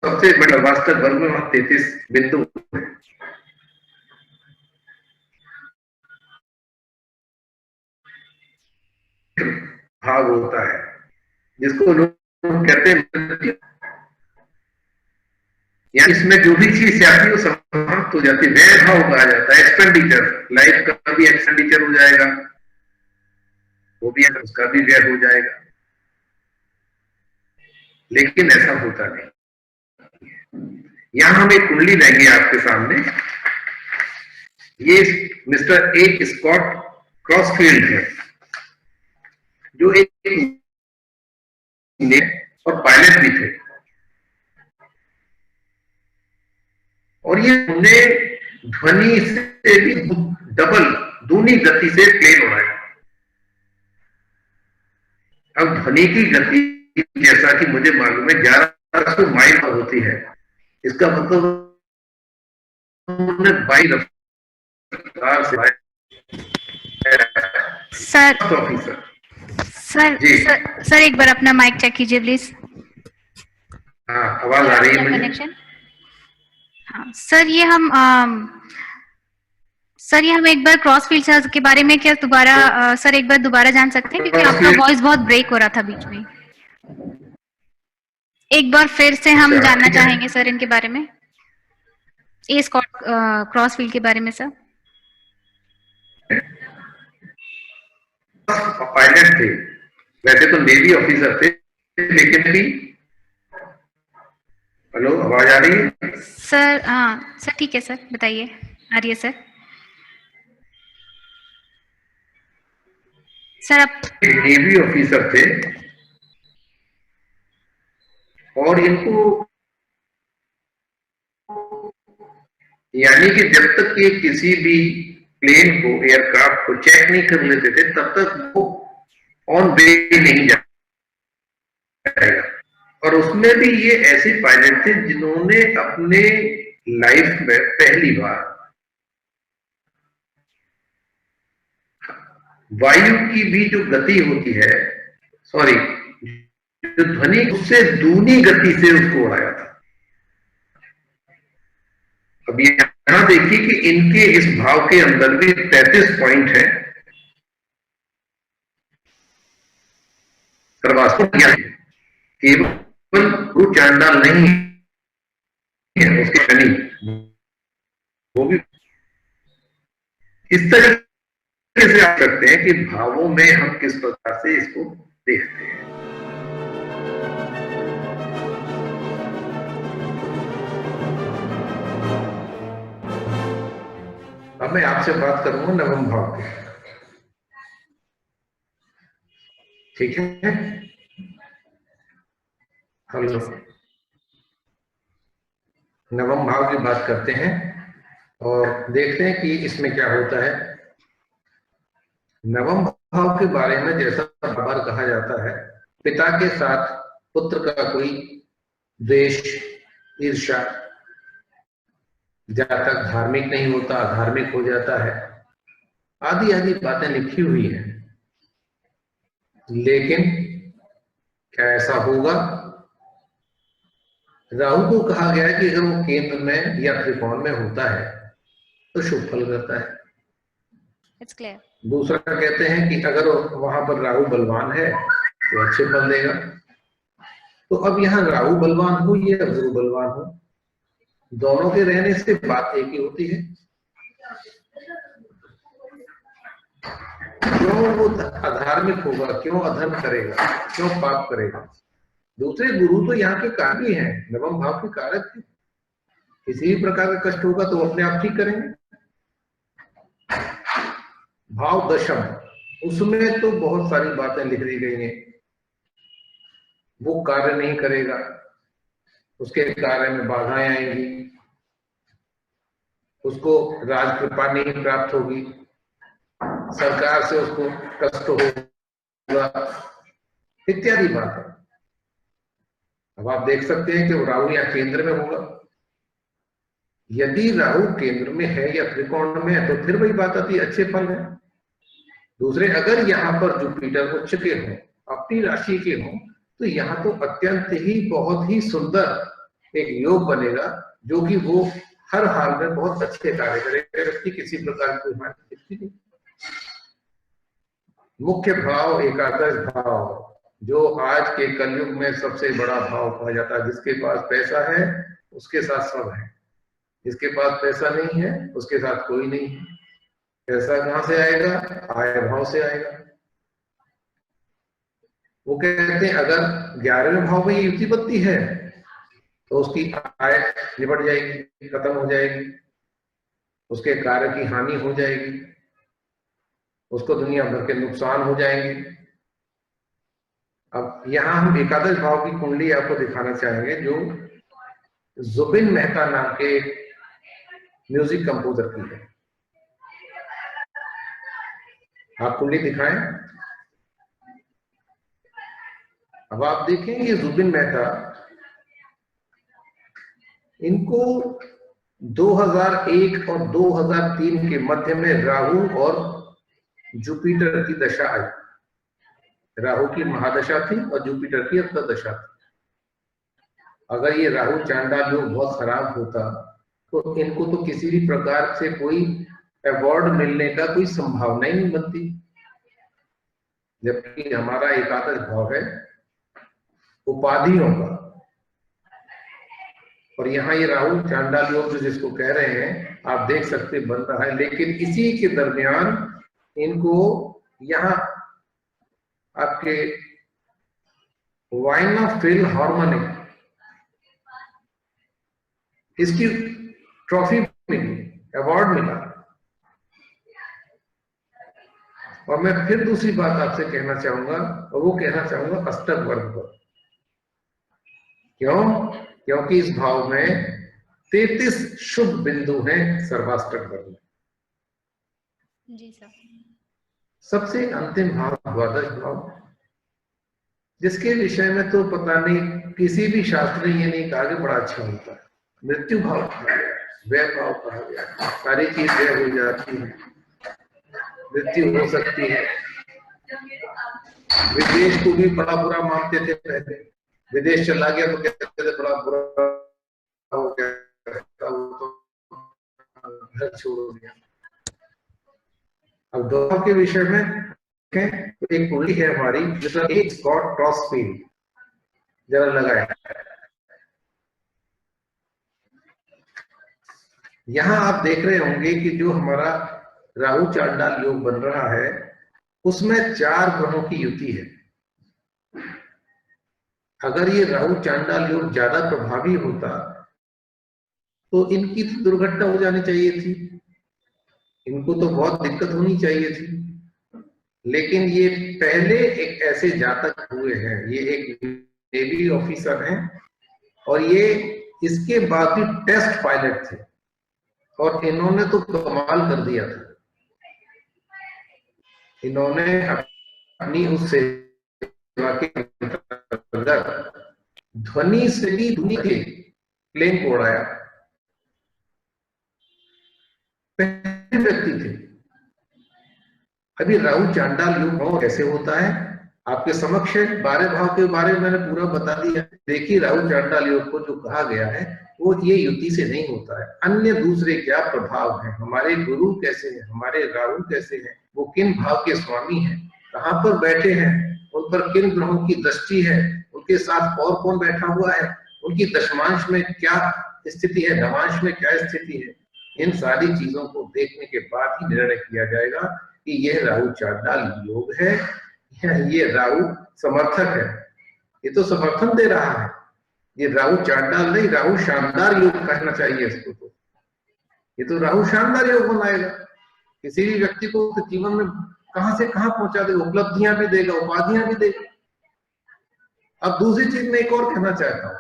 Speaker 2: सबसे बड़ा वास्तव वर्ग में वहां 33 बिंदु है। भाव होता है जिसको लोग कहते हैं, या इसमें जो भी चीज आती है वो समाप्त हो जाती है, व्यय भाव कहा जाता है। एक्सपेंडिचर, लाइफ का भी एक्सपेंडिचर हो जाएगा, वो भी उसका भी व्यय हो जाएगा। लेकिन ऐसा होता नहीं। यहां हम एक कुंडली लेंगे आपके सामने। ये मिस्टर ए स्कॉट क्रॉसफील्ड है, जो एक और पायलट भी थे, और ये उन्हें ध्वनि से भी डबल दूनी गति से प्लेन उड़ाया। अब ध्वनि की गति जैसा कि मुझे मालूम है 1100 माइल पर होती है, इसका मतलब उन्होंने 22 रफ्तार से
Speaker 1: सर
Speaker 2: ऑफिसर।
Speaker 1: सर
Speaker 2: जी
Speaker 1: सर एक बार अपना माइक चेक कीजिए प्लीज।
Speaker 2: हाँ, आवाज आ रही है मुझे?
Speaker 1: कनेक्शन। हाँ सर, सर ये हम एक बार क्रॉस फील्ड के बारे में क्या दोबारा सर एक बार दोबारा जान सकते हैं, क्योंकि आपका वॉइस बहुत ब्रेक हो रहा था बीच में। एक बार फिर से हम
Speaker 2: अच्छा,
Speaker 1: जानना
Speaker 2: ठीक है।
Speaker 1: चाहेंगे सर इनके बारे में, ए स्कॉट क्रॉस फील्ड के बारे में सर।
Speaker 2: पायलट थे, वैसे तो नेवी ऑफिसर थे, लेकिन भी। हेलो, आवाज आ रही है?
Speaker 1: सर हाँ सर, ठीक है सर, बताइए, आ रही है सर। सर आप
Speaker 2: नेवी ऑफिसर थे, और इनको यानी कि जब तक ये किसी भी प्लेन को, एयरक्राफ्ट को चेक नहीं कर लेते थे, तब तक वो ऑन वे नहीं जाएगा। और उसमें भी ये ऐसे पायलट थे जिन्होंने अपने लाइफ में पहली बार वायु की भी जो गति होती है, सॉरी, जो ध्वनि, उससे दूनी गति से उसको उड़ाया था। अब यहां देखिए कि इनके इस भाव के अंदर भी 33 पॉइंट है। प्रवासों किया है, केवल गुरु चांडाल नहीं है, उसके शनि वो भी इस तरीके से आप सकते हैं कि भावों में हम किस प्रकार से इसको देखते हैं। अब मैं आपसे बात करूंगा नवम भाव की, ठीक है? हेलो, नवम भाव की बात करते हैं और देखते हैं कि इसमें क्या होता है। नवम भाव के बारे में जैसा बार कहा जाता है, पिता के साथ पुत्र का कोई द्वेष, ईर्ष्या, जहां तक धार्मिक नहीं होता, अधार्मिक हो जाता है, आदि आदि बातें लिखी हुई हैं। लेकिन क्या ऐसा होगा? राहु को कहा गया है कि अगर वो केंद्र में या त्रिकोण में होता है तो शुभ फल करता है।
Speaker 1: It's clear.
Speaker 2: दूसरा कहते हैं कि अगर वहां पर राहु बलवान है तो अच्छे फल देगा। तो अब यहाँ राहु बलवान हो या गुरु बलवान हो, दोनों के रहने से बात एक ही होती है, क्यों वो अधार्मिक होगा, क्यों अधर्म करेगा, क्यों पाप करेगा। दूसरे गुरु तो यहाँ के कारक हैं, नवम भाव के कारक थे। किसी भी प्रकार का कष्ट होगा तो अपने आप ठीक करेंगे। भाव दशम, उसमें तो बहुत सारी बातें लिख दी गई हैं। वो कार्य नहीं करेगा, उसके कार्य में बाधाएं आएंगी, उसको राजकृपा नहीं प्राप्त होगी, सरकार से उसको कष्ट होगा, इत्यादि बातें। अब आप देख सकते हैं कि वो राहु या केंद्र में होगा। यदि राहु केंद्र में है या त्रिकोण में है तो फिर वही बात आती है, अच्छे फल है। दूसरे, अगर यहाँ पर जुपिटर उच्च के हों, अपनी राशि के हों, तो यहाँ तो अत्यंत ही बहुत ही सुंदर एक योग बनेगा, जो कि वो हर हाल में बहुत अच्छे कार्य करेगा, व्यक्ति किसी प्रकार की हानि नहीं। मुख्य भाव, एकादश भाव, जो आज के कलयुग में सबसे बड़ा भाव कहा जाता है। जिसके पास पैसा है उसके साथ सब है, जिसके पास पैसा नहीं है उसके साथ कोई नहीं है। पैसा कहां से आएगा? आय भाव से आएगा। वो कहते हैं अगर 11वें भाव में युति बनती है तो उसकी आय निबट जाएगी, खत्म हो जाएगी, उसके कार्य की हानि हो जाएगी, उसको दुनिया भर के नुकसान हो जाएंगे। अब यहां हम एकादश भाव की कुंडली आपको दिखाना चाहेंगे जो जुबिन मेहता नाम के म्यूजिक कंपोजर की है। आप कुंडली दिखाएं। अब आप देखेंगे जुबिन मेहता, इनको 2001 और 2003 के मध्य में राहु और जुपिटर की दशा आई। राहु की महादशा थी और जुपिटर की अंतर्दशा थी। अगर ये राहु चांडाल योग बहुत खराब होता तो इनको तो किसी भी प्रकार से कोई अवार्ड मिलने का कोई संभावना ही नहीं बनती, जबकि हमारा एकादश भाव है उपाधियों का। और यहाँ ये राहु चांडाल योग जो जिसको कह रहे हैं आप देख सकते बन रहा है, लेकिन इसी के दरमियान इनको यहाँ आपके वाइन ऑफ फिल हार्मोनिक इसकी ट्रॉफी मिली, अवार्ड मिला। और मैं फिर दूसरी बात आपसे कहना चाहूंगा, और वो कहना चाहूंगा अष्टक वर्ग पर। क्यों? क्योंकि इस भाव में 33 शुभ बिंदु हैं सर्वाष्टक वर्ग में।
Speaker 1: जी सर।
Speaker 2: सबसे अंतिम भाव द्वादश भाव, जिसके विषय में तो पता नहीं किसी भी शास्त्र ने ये नहीं कहा कि बड़ा अच्छा होता है। मृत्यु भाव कहा गया, व्यय भाव कहा गया, सारी चीज व्यय हो जाती है, मृत्यु हो सकती है। विदेश को भी बड़ा बुरा मानते थे पहले, विदेश चला गया तो कहते थे बड़ा बुरा हो गया, तो घर छोड़ दिया। अब दोनों के विषय में तो एक कुंडली है हमारी जिसका एक स्कॉट टॉस फील्ड जरा लगाया। यहां आप देख रहे होंगे कि जो हमारा राहु चांडाल योग बन रहा है उसमें 4 ग्रहों की युति है। अगर ये राहु चांडाल योग ज्यादा प्रभावी होता तो इनकी तो दुर्घटना हो जानी चाहिए थी, इनको तो बहुत दिक्कत होनी चाहिए थी। लेकिन ये पहले एक ऐसे जातक हुए हैं, ये एक नेवी ऑफिसर हैं और ये इसके बाद भी टेस्ट पायलट थे और इन्होंने तो कमाल कर दिया था। इन्होंने अपनी उस सेवा के अंदर ध्वनि से भी दुनिया के प्लेन को उड़ाया, पहले व्यक्ति थे। अभी राहु चांडाल योग कैसे होता है आपके समक्ष है। 12 भाव के बारे में मैंने पूरा बता दिया। देखिए राहु चांडाल योग को जो कहा गया है वो ये युति से नहीं होता है, अन्य दूसरे क्या प्रभाव हैं, हमारे गुरु कैसे हैं, हमारे राहु कैसे हैं, वो किन भाव के स्वामी हैं, कहां पर बैठे हैं, उन पर किन ग्रहों की दृष्टि है, उनके साथ और कौन बैठा हुआ है, उनकी दशमांश में क्या स्थिति है, नवांश में क्या स्थिति है। इन सारी चीजों को देखने के बाद ही निर्णय किया जाएगा कि यह राहु चांडाल योग है या ये राहु समर्थक है। ये तो समर्थन दे रहा है, ये राहु चांडाल नहीं, राहु शानदार योग कहना चाहिए इसको। तो ये तो राहु शानदार योग बनाएगा, किसी भी व्यक्ति को तो जीवन में कहां से कहां पहुंचा देगा, उपलब्धियां भी देगा, उपाधियां भी देगा। अब दूसरी चीज मैं एक और कहना चाहता हूं,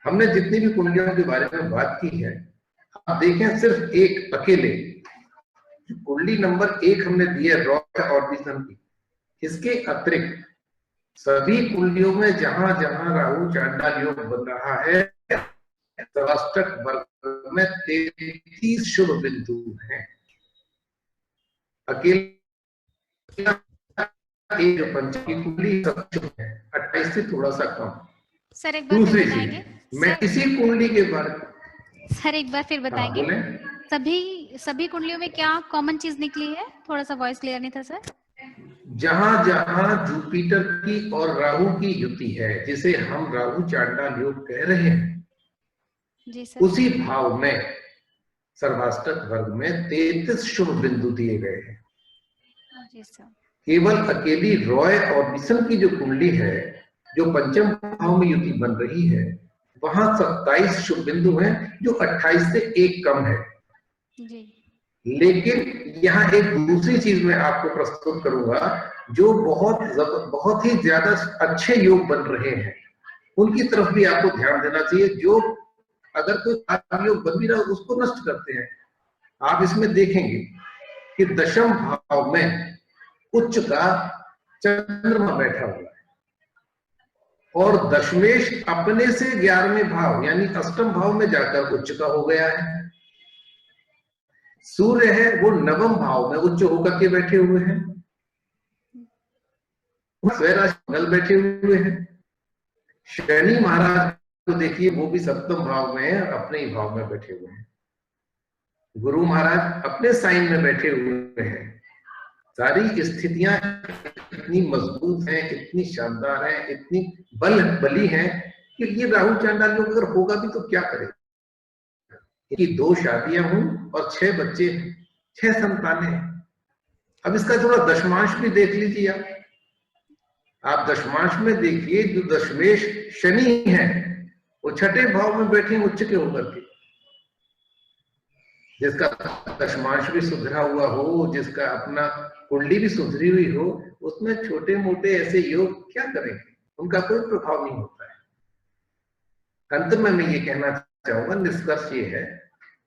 Speaker 2: हमने जितनी भी कुंडलियों के बारे में बात की है, आप देखें सिर्फ एक अकेले कुंडली नंबर 1 हमने दी है रॉय ऑर्बिसन की, इसके अतिरिक्त सभी कुंडलियों में जहां जहां राहु चांडाल योग बन रहा है सर्वाष्टक वर्ग में 33 शुभ बिंदु हैं। अकेले एक पंचमी कुंडली सब शुभ है, 28 से थोड़ा सा कम।
Speaker 1: सर एक बार
Speaker 2: दूसरी
Speaker 1: फिर बताएंगे
Speaker 2: मैं इसी कुंडली के बारे में
Speaker 1: सर एक बार फिर बताएंगे सभी कुंडलियों में क्या कॉमन चीज निकली है? थोड़ा सा वॉइस क्लियर नहीं था सर।
Speaker 2: जहां जहां जुपिटर की और राहु की युति है, जिसे हम राहु चांडाल योग कह रहे हैं,
Speaker 1: जी सर,
Speaker 2: उसी भाव में सर्वाष्टक वर्ग में 33 शुभ बिंदु दिए गए हैं।
Speaker 1: जी सर।
Speaker 2: केवल अकेली रॉय ऑर्बिसन की जो कुंडली है, जो पंचम भाव में युति बन रही है, वहां 27 शुभ बिंदु हैं, जो 28 से एक कम है
Speaker 1: जी।
Speaker 2: लेकिन यहाँ एक दूसरी चीज मैं आपको प्रस्तुत करूंगा, जो बहुत ही ज्यादा अच्छे योग बन रहे हैं, उनकी तरफ भी आपको ध्यान देना चाहिए। जो अगर कोई खराब योग बन भी रहा है उसको नष्ट करते हैं। आप इसमें देखेंगे कि दशम भाव में उच्च का चंद्रमा बैठा हुआ है और दशमेश अपने से 11वें भाव यानी अष्टम भाव में जाकर उच्च का हो गया है। सूर्य है वो नवम भाव में उच्च होकर के बैठे हुए हैं। स्वराज मंगल बैठे हुए हैं। शनि महाराज को देखिए, वो भी सप्तम भाव में है, अपने ही भाव में बैठे हुए हैं। गुरु महाराज अपने साइन में बैठे हुए हैं। सारी स्थितियां इतनी मजबूत हैं, इतनी शानदार हैं, इतनी बली हैं कि ये राहु चांडाल योग अगर होगा भी तो क्या करेगा। कि 2 शादियां हुई और 6 बच्चे, 6 संतानें हैं। अब इसका थोड़ा दशमांश भी देख लीजिए। आप दशमांश में देखिए, जो दशमेश शनि है वो 6ठे भाव में बैठे उच्च के होकर के। जिसका दशमांश भी सुधरा हुआ हो, जिसका अपना कुंडली भी सुधरी हुई हो, उसमें छोटे मोटे ऐसे योग क्या करेंगे, उनका कोई प्रभाव नहीं होता है। अंत में मैं ये कहना चाहूंगा, निष्कर्ष ये है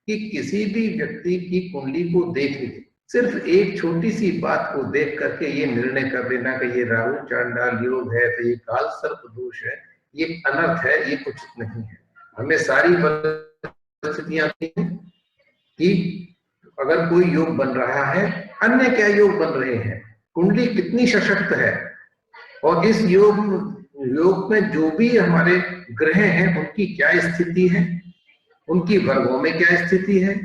Speaker 2: कि किसी भी व्यक्ति की कुंडली को देख लीजिए, सिर्फ एक छोटी सी बात को देख करके ये निर्णय कर लेना कि ये राहु चांडाल योग है, तो ये काल सर्प दोष है, ये अनर्थ है, ये उचित नहीं है। हमें सारी परिस्थितियां कि अगर कोई योग बन रहा है, अन्य क्या योग बन रहे हैं, कुंडली कितनी सशक्त है, और इस योग में जो भी हमारे ग्रह हैं उनकी क्या स्थिति है, उनकी वर्गों में क्या स्थिति है,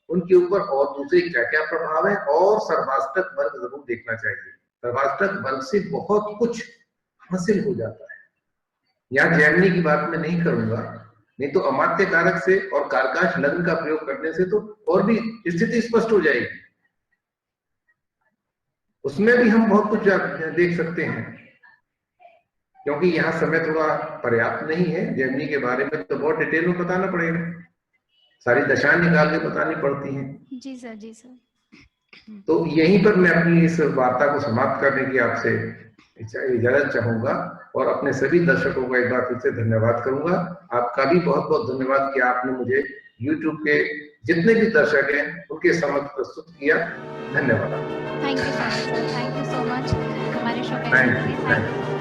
Speaker 2: उनके ऊपर और दूसरे क्या क्या प्रभाव है, और सर्वाष्टक वर्ग जरूर देखना चाहिए। सर्वाष्टक वर्ग से बहुत कुछ हासिल हो जाता है। यहाँ जैमिनी की बात मैं नहीं करूंगा, नहीं तो अमात्य कारक से और कारकाश लग्न का प्रयोग करने से तो और भी स्थिति स्पष्ट हो जाएगी। उसमें भी हम बहुत कुछ देख सकते हैं, क्योंकि यहाँ समय थोड़ा पर्याप्त नहीं है। जैमिनी के बारे में तो बहुत डिटेल में बताना पड़ेगा, सारी दशाएं निकाल के बतानी पड़ती हैं।
Speaker 1: जी सर, जी सर।
Speaker 2: तो यहीं पर मैं अपनी इस वार्ता को समाप्त करने की आपसे इजाजत चाहूंगा और अपने सभी दर्शकों को एक बार फिर से धन्यवाद करूंगा। आपका भी बहुत बहुत धन्यवाद कि आपने मुझे YouTube के जितने भी दर्शक हैं उनके समक्ष प्रस्तुत किया। धन्यवाद।
Speaker 1: थैंक यू सो मच, हमारे शो पे।
Speaker 2: Thank you.